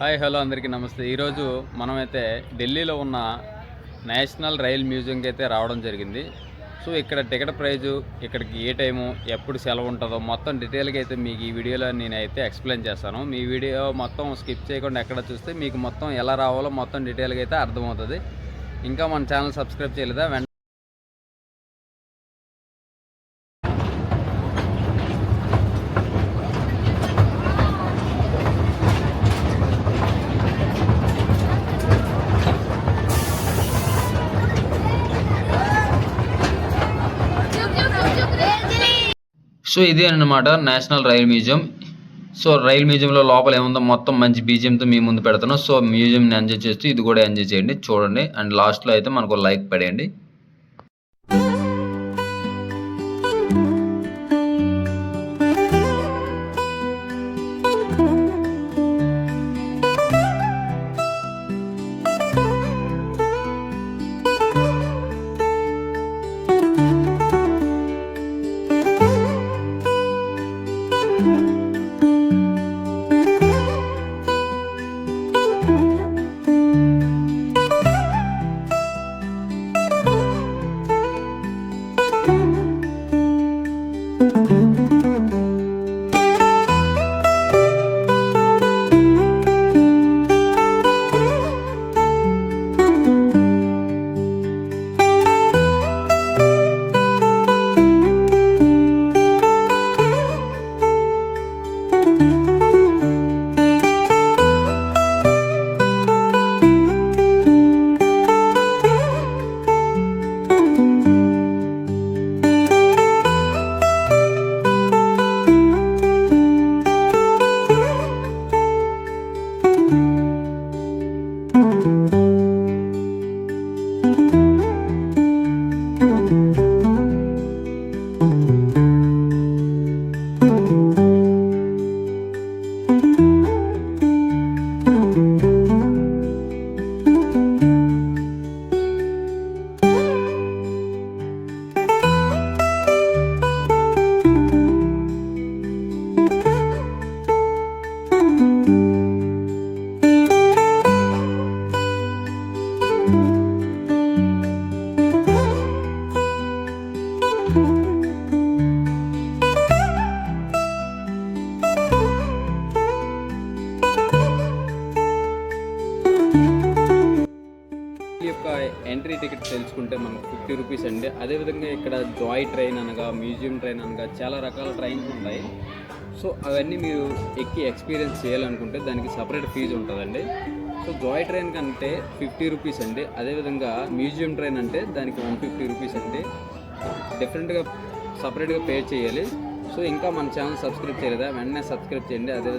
Hi hello అందరికీ నమస్తే. ఈరోజు మనమైతే ఢిల్లీలో ఉన్న నేషనల్ రైల్ మ్యూజియంకి అయితే రావడం జరిగింది. సో ఇక్కడ టికెట్ ప్రైజు, ఇక్కడికి ఏ టైము, ఎప్పుడు సెలవు ఉంటుందో మొత్తం డీటెయిల్గా అయితే మీకు ఈ వీడియోలో నేనైతే ఎక్స్ప్లెయిన్ చేస్తాను. మీ వీడియో మొత్తం స్కిప్ చేయకుండా ఎక్కడ చూస్తే మీకు మొత్తం ఎలా రావాలో మొత్తం డీటెయిల్గా అయితే అర్థమవుతుంది. ఇంకా మన ఛానల్ సబ్స్క్రైబ్ చేయలేదా? సో ఇదే అన్నమాట national rail museum. So rail మ్యూజియంలో లోపల ఏముందో మొత్తం మంచి బీజియంతో మీ ముందు పెడతాను. సో మ్యూజియంని ఎంజాయ్ చేస్తూ ఇది కూడా ఎంజాయ్ చేయండి, చూడండి. అండ్ లాస్ట్లో అయితే మనకు లైక్ పడేయండి. ఈ యొక్క ఎంట్రీ టికెట్ తెలుసుకుంటే మనకు 50 రూపీస్ అండి. అదేవిధంగా ఇక్కడ జాయ్ ట్రైన్ అనగా, మ్యూజియం ట్రైన్ అనగా చాలా రకాల ట్రైన్స్ ఉంటాయి. సో అవన్నీ మీరు ఎక్కి ఎక్స్పీరియన్స్ చేయాలనుకుంటే దానికి సపరేట్ ఫీజు ఉంటుందండి. సో జాయ్ ట్రైన్ కంటే 50 రూపీస్ అండి. అదేవిధంగా మ్యూజియం ట్రైన్ అంటే దానికి 150 రూపీస్ అండి. డిఫరెంట్గా సపరేట్గా పే చేయాలి. సో ఇంకా మన ఛానల్ సబ్స్క్రైబ్ చేయలేదా? వెంటనే సబ్స్క్రైబ్ చేయండి. అదేవిధంగా